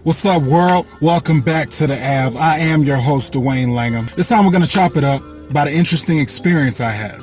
What's up, world? Welcome back to the Av. I am your host, Dwayne Langham. This time we're going to chop it up about an interesting experience I had.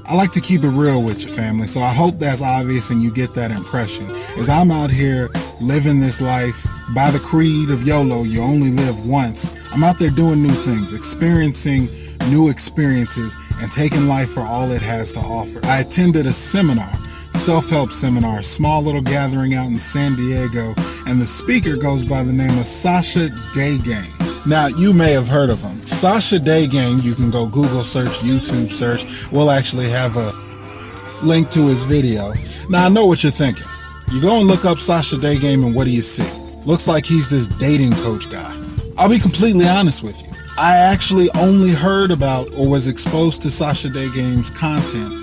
I like to keep it real with your family, so I hope that's obvious and you get that impression. As I'm out here living this life by the creed of YOLO, you only live once, I'm out there doing new things, experiencing new experiences, and taking life for all it has to offer. I attended a seminar, self-help seminar, a small little gathering out in SanDiego, and the speaker goes by the name of Sasha Daygame. Now, you may have heard of him. Sasha Daygame, you can go Google search, YouTube search. We'll actually have a link to his video. Now, I know what you're thinking. You go and look up Sasha Daygame, and what do you see? Looks like he's this dating coach guy. I'll be completely honest with you. I actually only heard about or was exposed to Sasha Daygame's content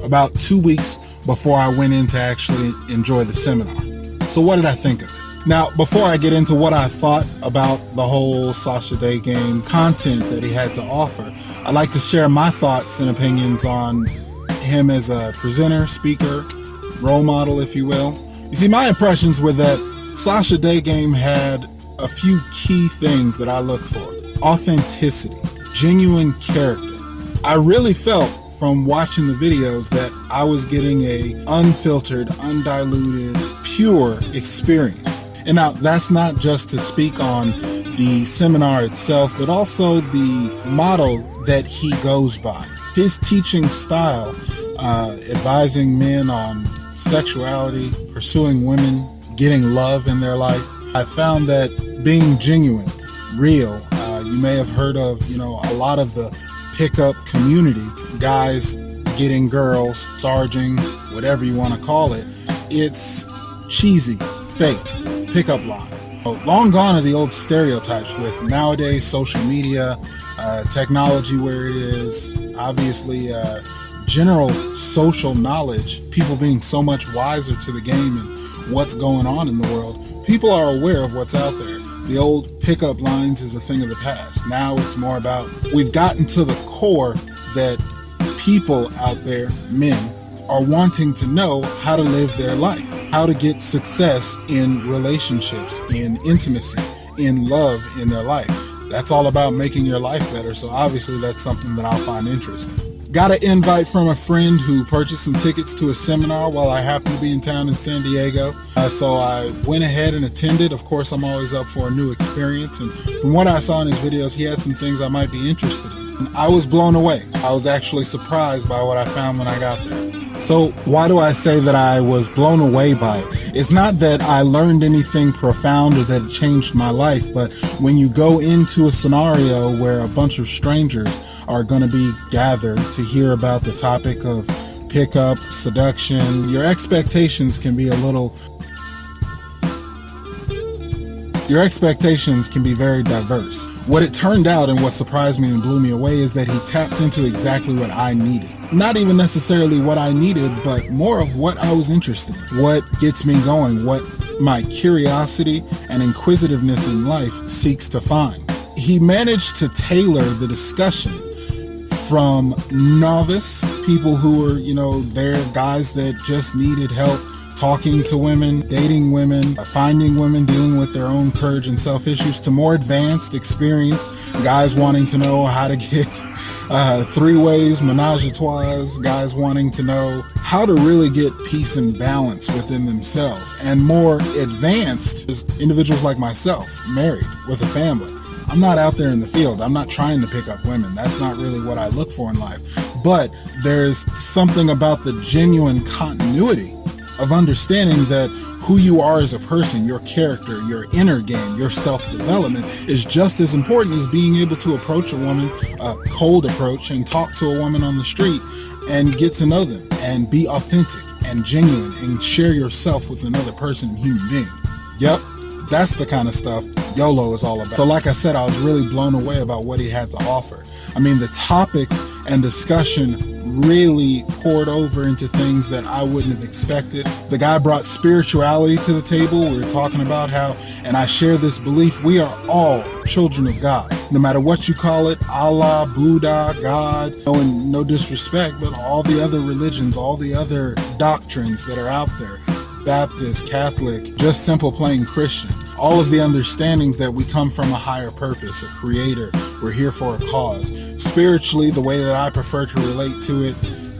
about 2 weeks before I went in to actually enjoy the seminar. So what did I think of it? Now, before I get into what I thought about the whole Sasha Daygame content that he had to offer, I'd like to share my thoughts and opinions on him as a presenter, speaker, role model, if you will. You see, my impressions were that Sasha Daygame had a few key things that I look for. Authenticity, genuine character. I really felt from watching the videos that I was getting a unfiltered, undiluted, pure experience. And now that's not just to speak on the seminar itself, but also the motto that he goes by. His teaching style, advising men on sexuality, pursuing women, getting love in their life. I found that being genuine, real, you may have heard of, a lot of the pickup community, guys getting girls, sarging, whatever you want to call it. It's cheesy, fake pickup lines. Long gone are the old stereotypes with nowadays social media, technology where it is, obviously general social knowledge, people being so much wiser to the game and what's going on in the world. People are aware of what's out there. The old pickup lines is a thing of the past. Now it's more about, we've gotten to the core that people out there, men, are wanting to know how to live their life, how to get success in relationships, in intimacy, in love in their life. That's all about making your life better. So obviously that's something that I'll find interesting. Got an invite from a friend who purchased some tickets to a seminar while I happened to be in town in SanDiego. So I went ahead and attended. Of course, I'm always up for a new experience. And from what I saw in his videos, he had some things I might be interested in. And I was blown away. I was actually surprised by what I found when I got there. So why do I say that I was blown away by it? It's not that I learned anything profound or that it changed my life, but when you go into a scenario where a bunch of strangers are going to be gathered to hear about the topic of pickup, seduction, your expectations can be very diverse. What it turned out and what surprised me and blew me away is that he tapped into exactly what I needed. Not even necessarily what I needed, but more of what I was interested in. What gets me going, what my curiosity and inquisitiveness in life seeks to find. He managed to tailor the discussion from novice, people who were, they're guys that just needed help talking to women, dating women, finding women, dealing with their own courage and self-issues, to more advanced, experienced guys wanting to know how to get three-ways, menage-a-trois, guys wanting to know how to really get peace and balance within themselves, and more advanced individuals like myself, married with a family. I'm not out there in the field. I'm not trying to pick up women. That's not really what I look for in life. But there's something about the genuine continuity of understanding that who you are as a person, your character, your inner game, your self-development is just as important as being able to approach a woman, a cold approach, and talk to a woman on the street and get to know them and be authentic and genuine and share yourself with another person and human being. Yep, that's the kind of stuff YOLO is all about. So like I said, I was really blown away about what he had to offer. I mean, the topics and discussion really poured over into things that I wouldn't have expected. The guy brought spirituality to the table. We were talking about how, and I share this belief, we are all children of God. No matter what you call it, Allah, Buddha, God, no disrespect, but all the other religions, all the other doctrines that are out there, Baptist, Catholic, just simple plain Christian. all of the understandings that we come from a higher purpose, a creator, we're here for a cause. Spiritually, the way that I prefer to relate to it,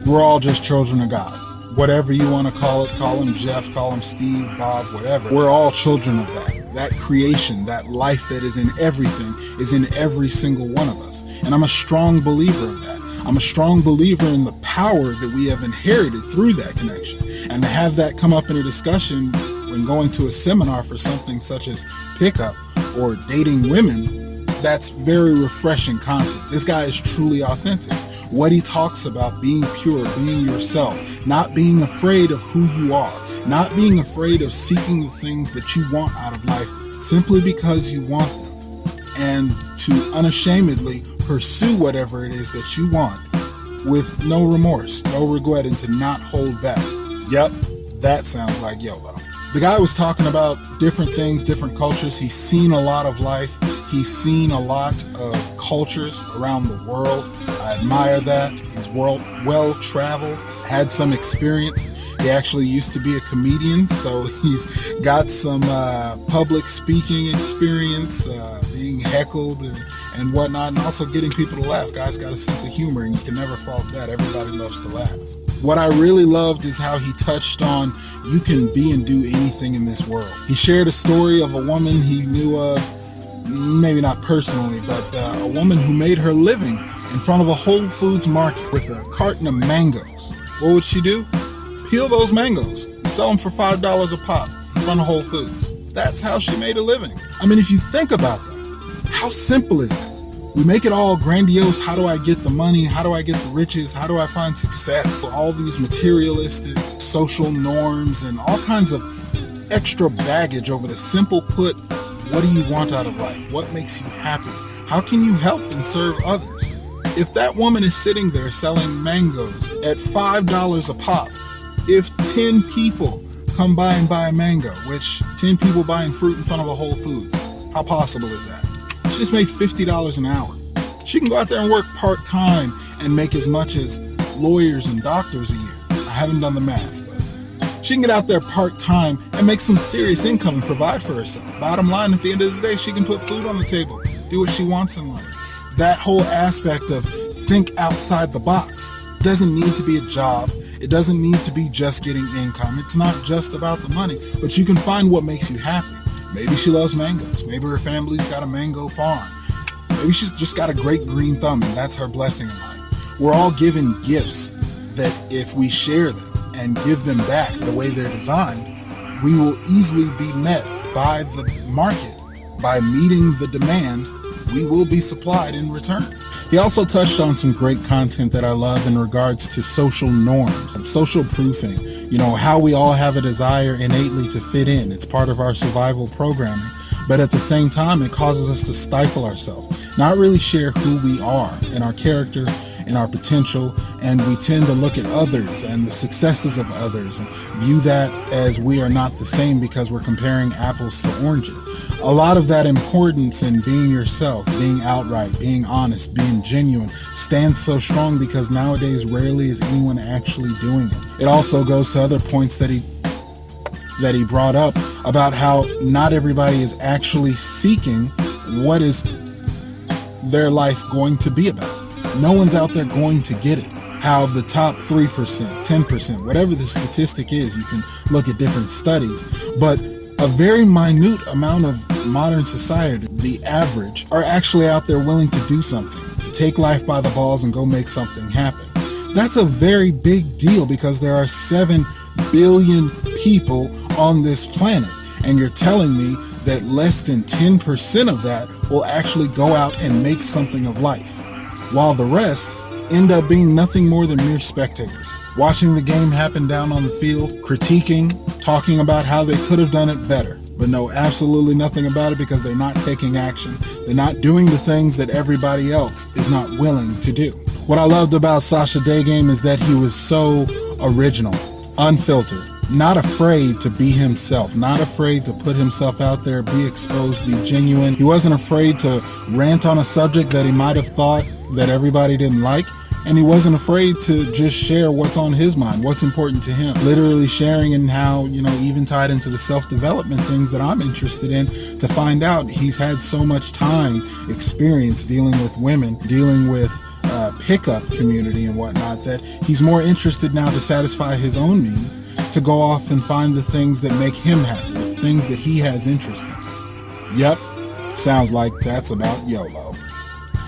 we're all just children of God. Whatever you want to call it, call him Jeff, call him Steve, Bob, whatever. We're all children of that. That creation, that life that is in everything is in every single one of us. And I'm a strong believer of that. I'm a strong believer in the power that we have inherited through that connection. And to have that come up in a discussion when going to a seminar for something such as pickup or dating women, that's very refreshing content. This guy is truly authentic. What he talks about, being pure, being yourself, not being afraid of who you are, not being afraid of seeking the things that you want out of life simply because you want them, and to unashamedly pursue whatever it is that you want with no remorse, no regret, and to not hold back. Yep, that sounds like YOLO. The guy was talking about different things, different cultures. He's seen a lot of life. He's seen a lot of cultures around the world. I admire that. He's well-traveled, had some experience. He actually used to be a comedian, so he's got some public speaking experience, being heckled and whatnot, and also getting people to laugh. Guy's got a sense of humor, and you can never fault that. Everybody loves to laugh. What I really loved is how he touched on you can be and do anything in this world. He shared a story of a woman he knew of, maybe not personally, but a woman who made her living in front of a Whole Foods market with a carton of mangoes. What would she do? Peel those mangoes and sell them for $5 a pop in front of Whole Foods. That's how she made a living. I mean, if you think about that, how simple is that? We make it all grandiose. How do I get the money? How do I get the riches? How do I find success? All these materialistic social norms and all kinds of extra baggage over the simple put, what do you want out of life? What makes you happy? How can you help and serve others? If that woman is sitting there selling mangoes at $5 a pop, if 10 people come by and buy a mango, which 10 people buying fruit in front of a Whole Foods, how possible is that? She just made $50 an hour. She can go out there and work part-time and make as much as lawyers and doctors a year. I haven't done the math, but she can get out there part-time and make some serious income and provide for herself. Bottom line, at the end of the day, she can put food on the table, do what she wants in life. That whole aspect of think outside the box. It doesn't need to be a job. It doesn't need to be just getting income. It's not just about the money, but you can find what makes you happy. Maybe she loves mangoes. Maybe her family's got a mango farm. Maybe she's just got a great green thumb and that's her blessing in life. We're all given gifts that if we share them and give them back the way they're designed, we will easily be met by the market. By meeting the demand, we will be supplied in return. He also touched on some great content that I love in regards to social norms, social proofing, how we all have a desire innately to fit in. It's part of our survival programming, but at the same time, it causes us to stifle ourselves, not really share who we are and our character and our potential, and we tend to look at others and the successes of others and view that as we are not the same because we're comparing apples to oranges. A lot of that importance in being yourself, being outright, being honest, being genuine stands so strong because nowadays rarely is anyone actually doing it. It also goes to other points that he brought up about how not everybody is actually seeking what is their life going to be about. No one's out there going to get it. How the top 3%, 10%, whatever the statistic is, you can look at different studies, but a very minute amount of modern society, the average, are actually out there willing to do something, to take life by the balls and go make something happen. That's a very big deal because there are 7 billion people on this planet, and you're telling me that less than 10% of that will actually go out and make something of life, while the rest end up being nothing more than mere spectators, watching the game happen down on the field, critiquing, talking about how they could have done it better, but know absolutely nothing about it because they're not taking action. They're not doing the things that everybody else is not willing to do. What I loved about Sasha Daygame is that he was so original, unfiltered, not afraid to be himself, not afraid to put himself out there, be exposed, be genuine. He wasn't afraid to rant on a subject that he might have thought that everybody didn't like, And he wasn't afraid to just share what's on his mind, what's important to him. Literally sharing and how, even tied into the self-development things that I'm interested in, to find out he's had so much time, experience dealing with women, dealing with pickup community and whatnot, that he's more interested now to satisfy his own needs, to go off and find the things that make him happy, the things that he has interest in. Yep, sounds like that's about YOLO.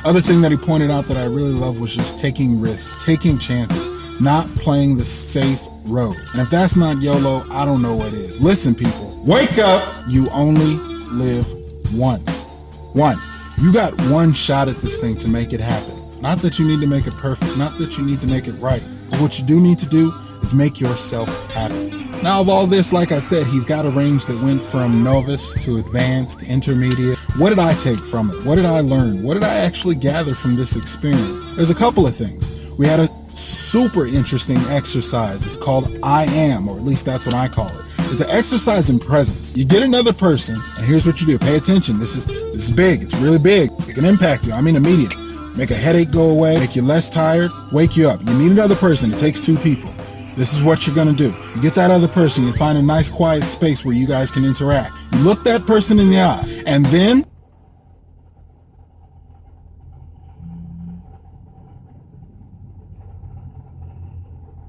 Other thing that he pointed out that I really love was just taking risks, taking chances, not playing the safe road. And if that's not YOLO, I don't know what is. Listen, people, wake up! You only live once. One. You got one shot at this thing to make it happen. Not that you need to make it perfect, not that you need to make it right, but what you do need to do is make yourself happy. Now, of all this, like I said, he's got a range that went from novice to advanced, intermediate. What did I take from it? What did I learn? What did I actually gather from this experience? There's a couple of things. We had a super interesting exercise. It's called I Am, or at least that's what I call it. It's an exercise in presence. You get another person, and here's what you do. Pay attention. This is big. It's really big. It can impact you. I mean, immediate. Make a headache go away, make you less tired, wake you up. You need another person. It takes two people. This is what you're going to do. You get that other person, you find a nice quiet space where you guys can interact. You look that person in the eye, and then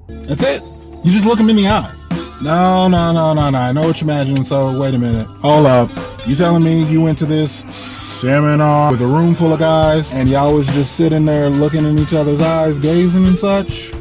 that's it. You just look them in the eye. No. I know what you're imagining, so wait a minute. Hold up. You telling me you went to this seminar with a room full of guys and y'all was just sitting there looking in each other's eyes, gazing and such?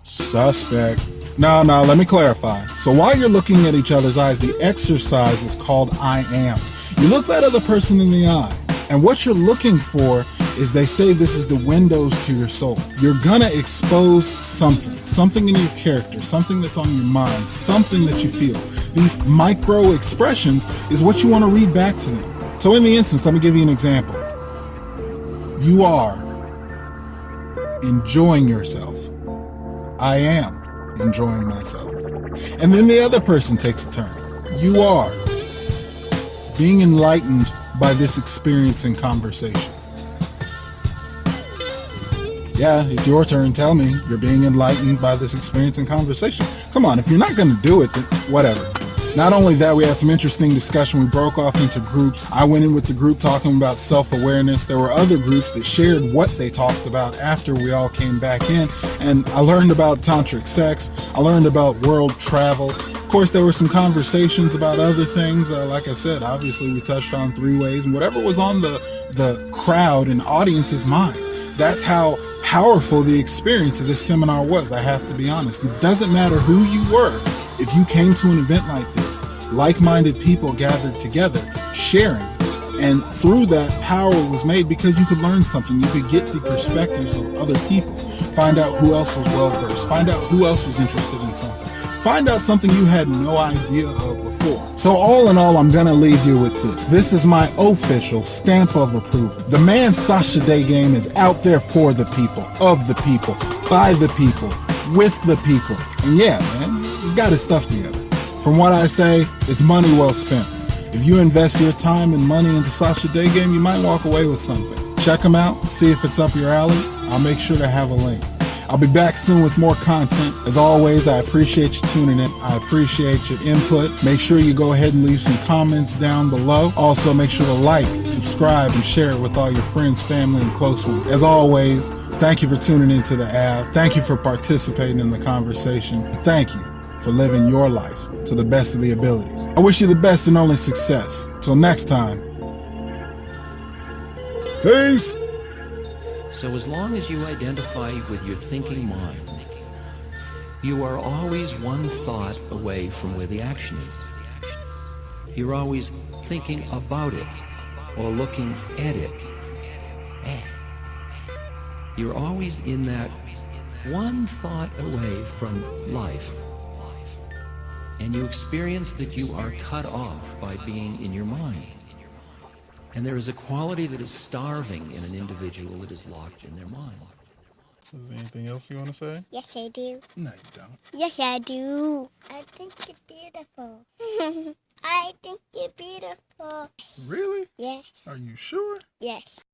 Suspect. No, let me clarify. So while you're looking at each other's eyes, the exercise is called I Am. You look that other person in the eye, and what you're looking for is, they say this is the windows to your soul. You're gonna expose something in your character, something that's on your mind, something that you feel. These micro expressions is what you want to read back to them. So in the instance, let me give you an example. You are enjoying yourself. I am enjoying myself. And then the other person takes a turn. You are being enlightened by this experience and conversation. Yeah, it's your turn. Tell me you're being enlightened by this experience and conversation. Come on, if you're not going to do it, then whatever. Not only that, we had some interesting discussion. We broke off into groups. I went in with the group talking about self-awareness. There were other groups that shared what they talked about after we all came back in. And I learned about tantric sex. I learned about world travel. Of course, there were some conversations about other things. Like I said, obviously we touched on three ways, and whatever was on the crowd and audience's mind. That's how powerful the experience of this seminar was. I have to be honest. It doesn't matter who you were. If you came to an event like this, like-minded people gathered together, sharing, and through that, power was made because you could learn something. You could get the perspectives of other people, find out who else was well-versed, find out who else was interested in something, find out something you had no idea of before. So all in all, I'm gonna leave you with this. This is my official stamp of approval. The man Sasha Daygame is out there for the people, of the people, by the people, with the people. And yeah, man, he's got his stuff together. From what I say, it's money well spent. If you invest your time and money into Sasha Daygame, you might walk away with something. Check him out, see if it's up your alley. I'll make sure to have a link. I'll be back soon with more content. As always, I appreciate you tuning in. I appreciate your input. Make sure you go ahead and leave some comments down below. Also, make sure to like, subscribe, and share it with all your friends, family, and close ones. As always, thank you for tuning into the AV. Thank you for participating in the conversation. Thank you for living your life to the best of the abilities. I wish you the best and only success. Till next time. Peace. So as long as you identify with your thinking mind, you are always one thought away from where the action is. You're always thinking about it or looking at it. You're always in that one thought away from life. And you experience that you are cut off by being in your mind. And there is a quality that is starving in an individual that is locked in their mind. Is there anything else you want to say? Yes, I do. No, you don't. Yes, I do. I think you're beautiful. I think you're beautiful. Really? Yes. Are you sure? Yes.